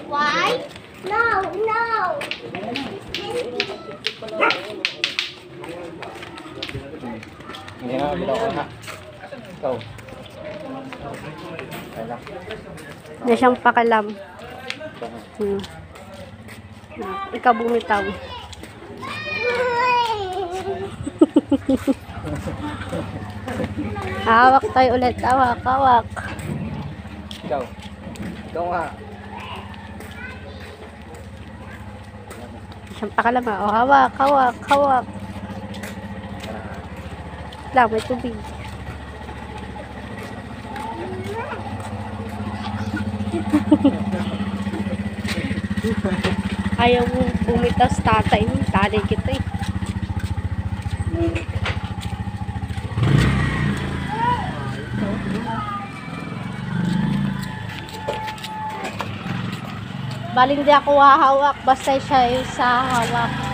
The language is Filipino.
Why? No, no. Hindi na, bilaw ka na. Ikaw. Kaya. Na siyang pakalam. Ikaw bumitaw. Hawak tayo ulit. Hawak, hawak. Ikaw. Ikaw nga. Siyang pakalam ha. O, hawak, hawak, hawak. Lang, may tubig. Ayaw mo bumitaw sa tatay mo. Tanay kita eh. Baling di ako hahawak. Basta siya yung sa hawak.